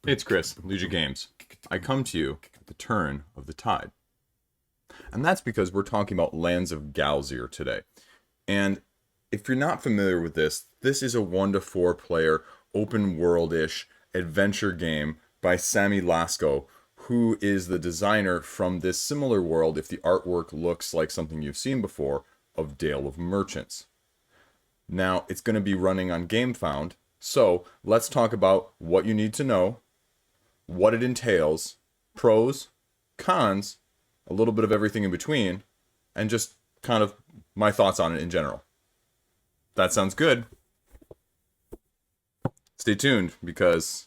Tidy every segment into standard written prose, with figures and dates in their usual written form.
It's Chris, Liege Games. I come to you at the turn of the tide. And that's because we're talking about Lands of Galzyr today. And if you're not familiar with this, this is a 1 to 4 player, open world-ish adventure game by Sammy Lasko, who is the designer from this similar world, if the artwork looks like something you've seen before, of Dale of Merchants. Now, it's going to be running on GameFound, so let's talk about what you need to know, what it entails, pros, cons, a little bit of everything in between, and just kind of my thoughts on it in general. That sounds good. Stay tuned, because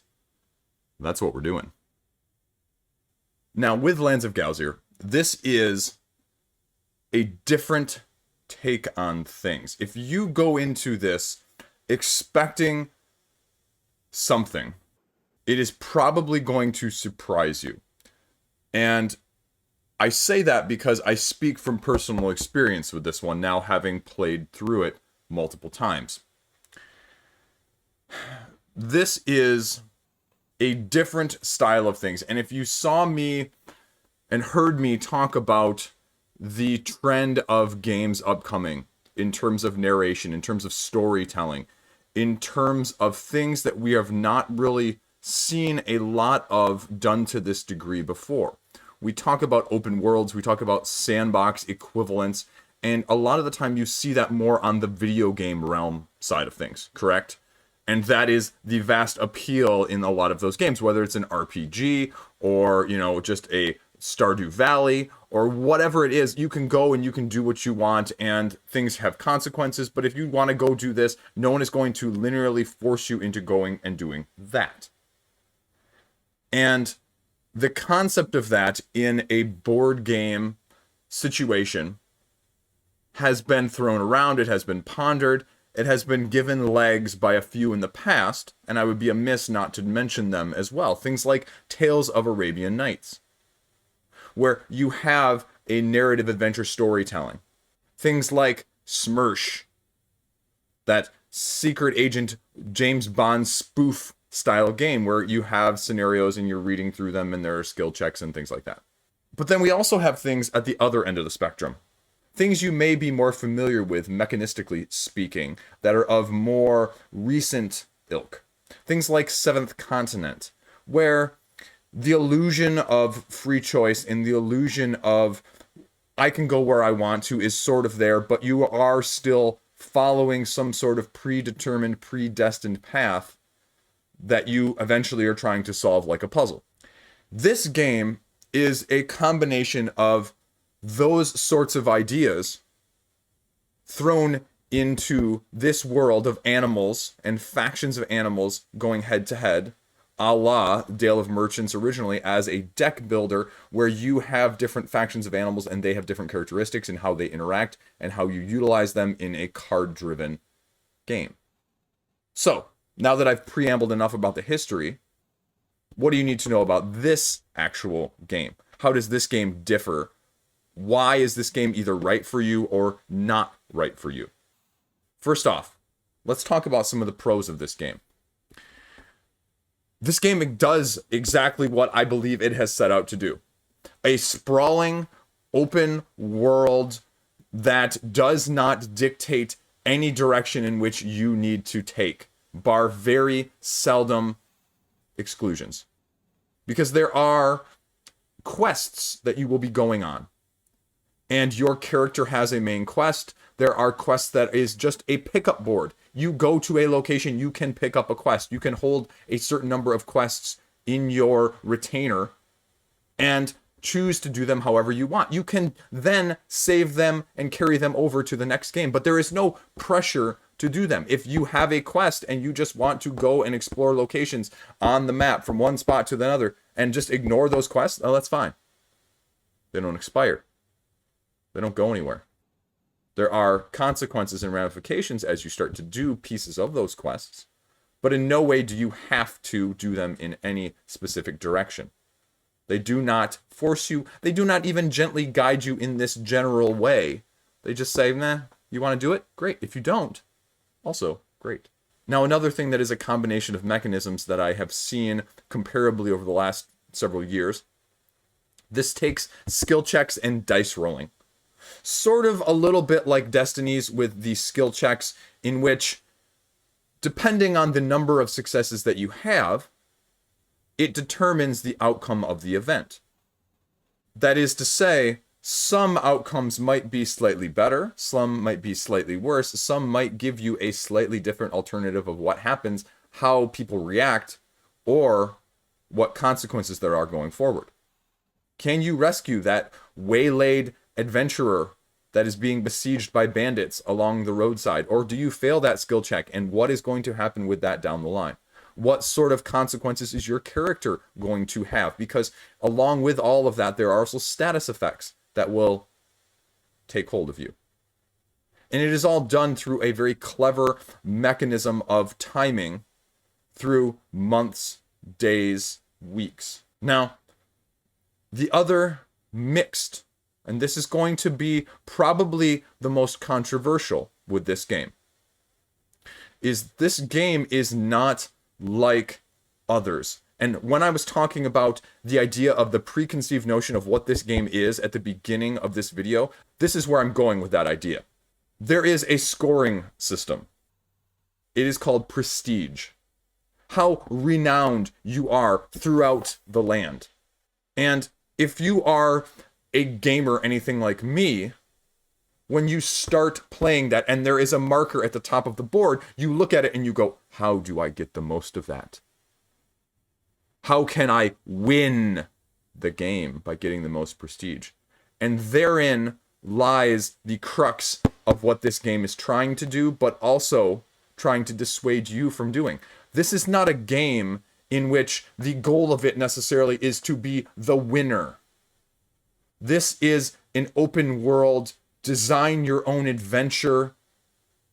that's what we're doing. Now, with Lands of Galzyr, this is a different take on things. If you go into this expecting something, it is probably going to surprise you. And I say that because I speak from personal experience with this one, now having played through it multiple times. This is a different style of things. And if you saw me and heard me talk about the trend of games upcoming in terms of narration, in terms of storytelling, in terms of things that we have not really seen a lot of done to this degree before. We talk about open worlds, we talk about sandbox equivalents, and a lot of the time you see that more on the video game realm side of things, correct? And that is the vast appeal in a lot of those games, whether it's an RPG or, just a Stardew Valley or whatever it is. You can go and you can do what you want and things have consequences, but if you want to go do this, no one is going to linearly force you into going and doing that. And the concept of that in a board game situation has been thrown around, it has been pondered, it has been given legs by a few in the past, and I would be amiss not to mention them as well. Things like Tales of Arabian Nights, where you have a narrative adventure storytelling. Things like Smersh, that secret agent James Bond spoof style game where you have scenarios and you're reading through them and there are skill checks and things like that. But then we also have things at the other end of the spectrum. Things you may be more familiar with, mechanistically speaking, that are of more recent ilk. Things like Seventh Continent, where the illusion of free choice and the illusion of I can go where I want to is sort of there, but you are still following some sort of predetermined, predestined path that you eventually are trying to solve like a puzzle. This game is a combination of those sorts of ideas thrown into this world of animals and factions of animals going head to head, a la Dale of Merchants originally, as a deck builder where you have different factions of animals and they have different characteristics and how they interact and how you utilize them in a card-driven game. So, now that I've preambled enough about the history, what do you need to know about this actual game? How does this game differ? Why is this game either right for you or not right for you? First off, let's talk about some of the pros of this game. This game does exactly what I believe it has set out to do. A sprawling, open world that does not dictate any direction in which you need to take, bar very seldom exclusions. Because there are quests that you will be going on. And your character has a main quest. There are quests that is just a pickup board. You go to a location, you can pick up a quest. You can hold a certain number of quests in your retainer and choose to do them however you want. You can then save them and carry them over to the next game, but there is no pressure to do them. If you have a quest and you just want to go and explore locations on the map from one spot to another and just ignore those quests, oh, that's fine. They don't expire. They don't go anywhere. There are consequences and ramifications as you start to do pieces of those quests, but in no way do you have to do them in any specific direction. They do not force you. They do not even gently guide you in this general way. They just say, nah, you want to do it? Great. If you don't, also great. Now, another thing that is a combination of mechanisms that I have seen comparably over the last several years, this takes skill checks and dice rolling. Sort of a little bit like Destiny's with the skill checks, in which, depending on the number of successes that you have, it determines the outcome of the event. That is to say, some outcomes might be slightly better, some might be slightly worse, some might give you a slightly different alternative of what happens, how people react, or what consequences there are going forward. Can you rescue that waylaid adventurer that is being besieged by bandits along the roadside? Or do you fail that skill check, and what is going to happen with that down the line? What sort of consequences is your character going to have? Because along with all of that, there are also status effects that will take hold of you. And it is all done through a very clever mechanism of timing through months, days, weeks. Now, the other mixed, and this is going to be probably the most controversial with this game, is this game is not like others. And when I was talking about the idea of the preconceived notion of what this game is at the beginning of this video, this is where I'm going with that idea. There is a scoring system. It is called prestige. How renowned you are throughout the land. And if you are a gamer, anything like me, when you start playing that and there is a marker at the top of the board, you look at it and you go, how do I get the most of that? How can I win the game by getting the most prestige? And therein lies the crux of what this game is trying to do, but also trying to dissuade you from doing. This is not a game in which the goal of it necessarily is to be the winner. This is an open world, design your own adventure,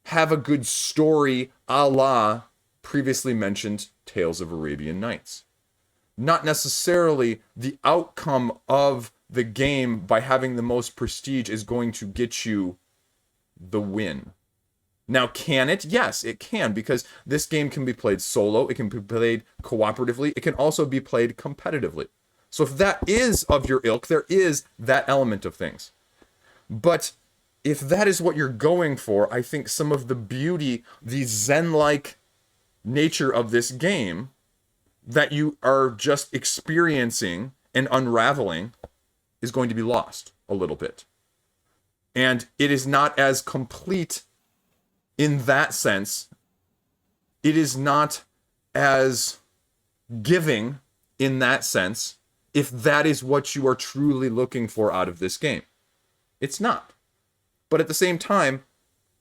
have a good story, a la previously mentioned Tales of Arabian Nights. Not necessarily the outcome of the game by having the most prestige is going to get you the win. Now, can it? Yes, it can, because this game can be played solo, it can be played cooperatively, it can also be played competitively. So if that is of your ilk, there is that element of things. But if that is what you're going for, I think some of the beauty, the Zen-like nature of this game that you are just experiencing and unraveling is going to be lost a little bit. And it is not as complete in that sense. It is not as giving in that sense, if that is what you are truly looking for out of this game. It's not. But at the same time,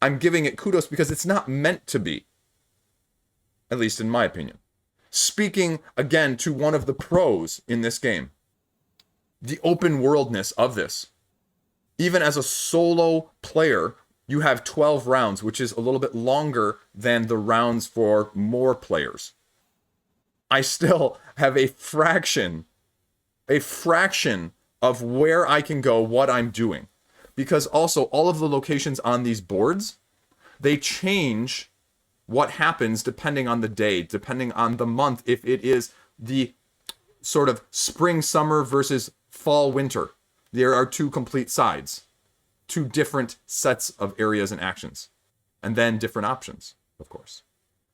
I'm giving it kudos because it's not meant to be. At least in my opinion. Speaking again to one of the pros in this game, the open worldness of this. Even as a solo player, you have 12 rounds, which is a little bit longer than the rounds for more players. I still have a fraction of where I can go, what I'm doing. Because also, all of the locations on these boards, they change what happens depending on the day, depending on the month, if it is the sort of spring, summer versus fall, winter. There are two complete sides, two different sets of areas and actions, and then different options, of course.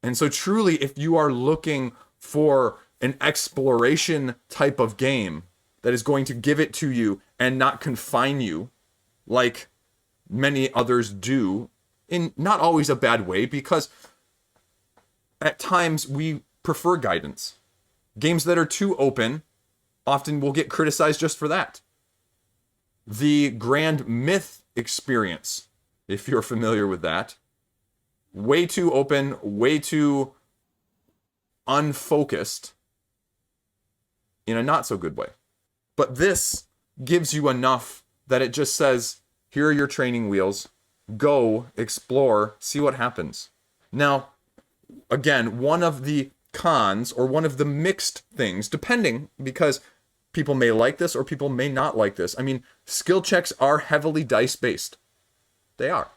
And so truly, if you are looking for an exploration type of game that is going to give it to you and not confine you like many others do, in not always a bad way, because at times we prefer guidance. Games that are too open often will get criticized just for that. The Grand Myth experience, if you're familiar with that, way too open, way too unfocused in a not so good way. But this gives you enough that it just says, here are your training wheels, go, explore, see what happens. Now, again, one of the cons, or one of the mixed things, depending, because people may like this or people may not like this. I mean, skill checks are heavily dice-based. They are.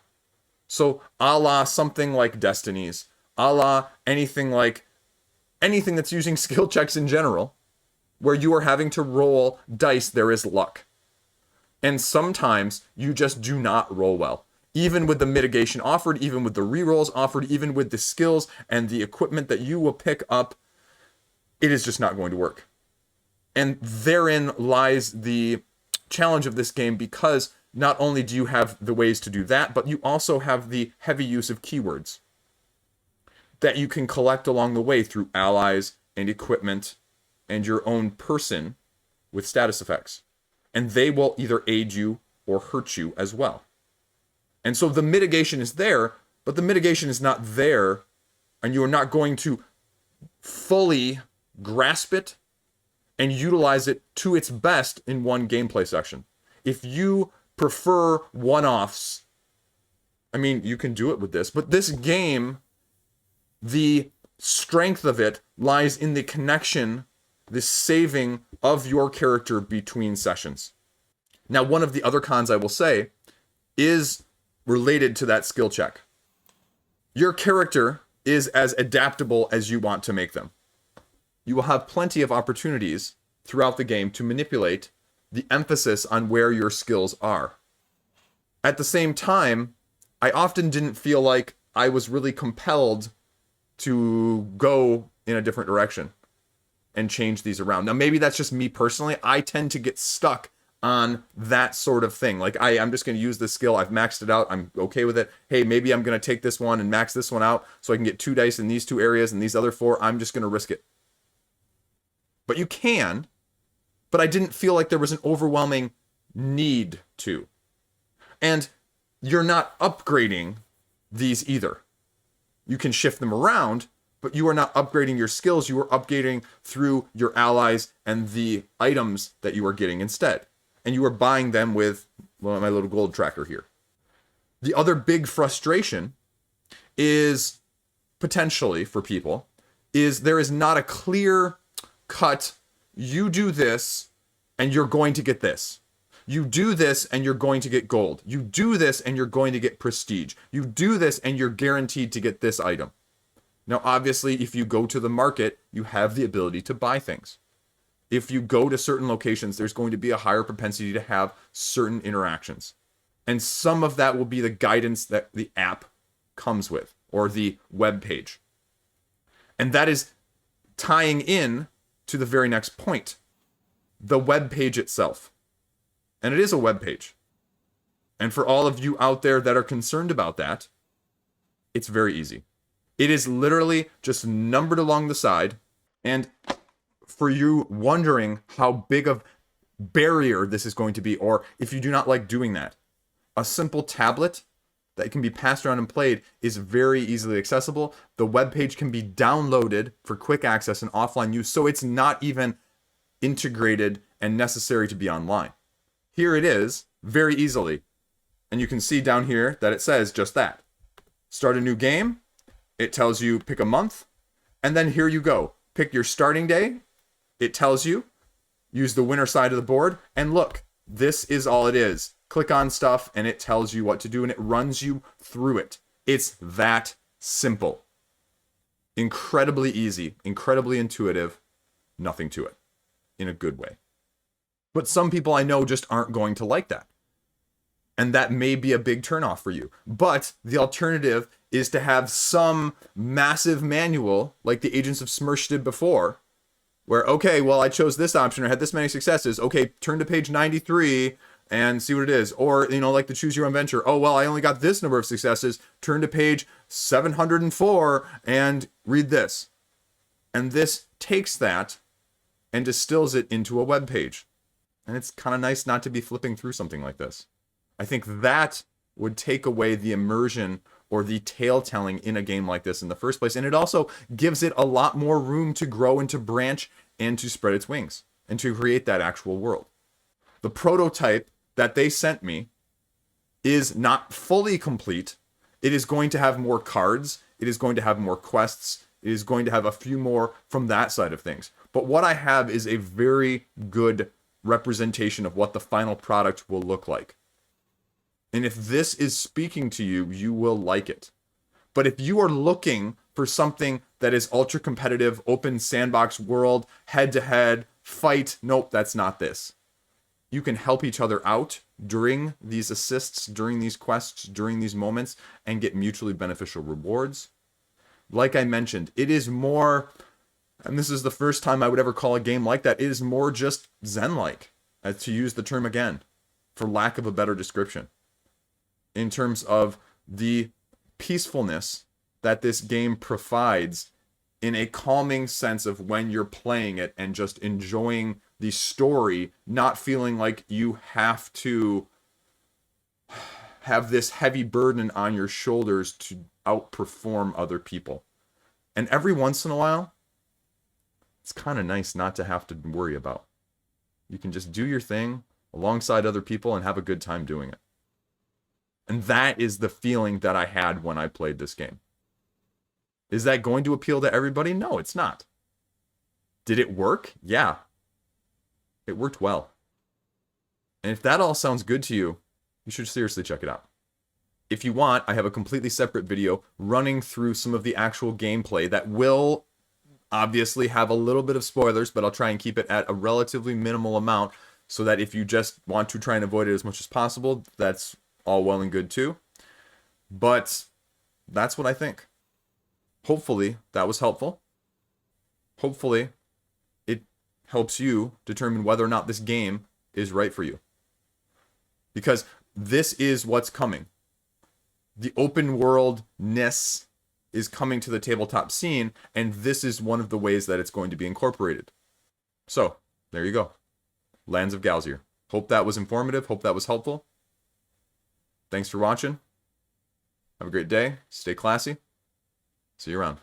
So, a la something like Destiny's, a la anything that's using skill checks in general, where you are having to roll dice. There is luck. And sometimes you just do not roll well. Even with the mitigation offered, even with the rerolls offered, even with the skills and the equipment that you will pick up, it is just not going to work. And therein lies the challenge of this game, because not only do you have the ways to do that, but you also have the heavy use of keywords that you can collect along the way through allies and equipment and your own person with status effects. And they will either aid you or hurt you as well. And so the mitigation is there, but the mitigation is not there, and you are not going to fully grasp it and utilize it to its best in one gameplay section. If you prefer one-offs, I mean, you can do it with this, but this game, the strength of it lies in the connection, the saving of your character between sessions. Now, one of the other cons I will say is related to that skill check. Your character is as adaptable as you want to make them. You will have plenty of opportunities throughout the game to manipulate the emphasis on where your skills are. At the same time, I often didn't feel like I was really compelled to go in a different direction and change these around. Now, maybe that's just me personally. I tend to get stuck on that sort of thing. Like, I'm just going to use this skill. I've maxed it out. I'm okay with it. Hey, maybe I'm going to take this one and max this one out so I can get 2 dice in these 2 areas and these other 4. I'm just going to risk it. But you can, but I didn't feel like there was an overwhelming need to. And you're not upgrading these either. You can shift them around, but you are not upgrading your skills. You are upgrading through your allies and the items that you are getting instead. And you are buying them with, well, my little gold tracker here. The other big frustration is, potentially for people, is there is not a clear cut, you do this and you're going to get this. You do this and you're going to get gold. You do this and you're going to get prestige. You do this and you're guaranteed to get this item. Now, obviously, if you go to the market, you have the ability to buy things. If you go to certain locations, there's going to be a higher propensity to have certain interactions. And some of that will be the guidance that the app comes with, or the web page. And that is tying in to the very next point, the web page itself. And it is a web page. And for all of you out there that are concerned about that, it's very easy. It is literally just numbered along the side. And for you wondering how big of barrier this is going to be, or if you do not like doing that, a simple tablet that can be passed around and played is very easily accessible. The web page can be downloaded for quick access and offline use, so it's not even integrated and necessary to be online. Here it is, very easily. And you can see down here that it says just that. Start a new game. It tells you pick a month. And then here you go. Pick your starting day. It tells you. Use the winner side of the board. And look, this is all it is. Click on stuff and it tells you what to do and it runs you through it. It's that simple. Incredibly easy, incredibly intuitive, nothing to it. In a good way. But some people I know just aren't going to like that. And that may be a big turnoff for you. But the alternative is to have some massive manual like the Agents of Smirch did before, where, okay, well, I chose this option or had this many successes. Okay, turn to page 93 and see what it is. Or, like the Choose Your Own Venture. Oh, well, I only got this number of successes. Turn to page 704 and read this. And this takes that and distills it into a web page. And it's kind of nice not to be flipping through something like this. I think that would take away the immersion or the tale-telling in a game like this in the first place. And it also gives it a lot more room to grow and to branch and to spread its wings and to create that actual world. The prototype that they sent me is not fully complete. It is going to have more cards. It is going to have more quests. It is going to have a few more from that side of things. But what I have is a very good representation of what the final product will look like. And if this is speaking to you, you will like it. But if you are looking for something that is ultra competitive, open sandbox world, head to head, fight. Nope, that's not this. You can help each other out during these assists, during these quests, during these moments, and get mutually beneficial rewards. Like I mentioned, it is more, and this is the first time I would ever call a game like that, it is more just Zen-like, to use the term again, for lack of a better description, in terms of the peacefulness that this game provides in a calming sense of when you're playing it and just enjoying the story, not feeling like you have to have this heavy burden on your shoulders to outperform other people. And every once in a while, it's kind of nice not to have to worry about. You can just do your thing alongside other people and have a good time doing it. And that is the feeling that I had when I played this game. Is that going to appeal to everybody? No, it's not. Did it work? Yeah. It worked well. And if that all sounds good to you, you should seriously check it out. If you want, I have a completely separate video running through some of the actual gameplay that will obviously have a little bit of spoilers, but I'll try and keep it at a relatively minimal amount so that if you just want to try and avoid it as much as possible, that's all well and good too. But that's what I think. Hopefully that was helpful. Hopefully it helps you determine whether or not this game is right for you. Because this is what's coming. The open world-ness is coming to the tabletop scene, and this is one of the ways that it's going to be incorporated. So, there you go. Lands of Galzyr. Hope that was informative. Hope that was helpful. Thanks for watching. Have a great day. Stay classy. See you around.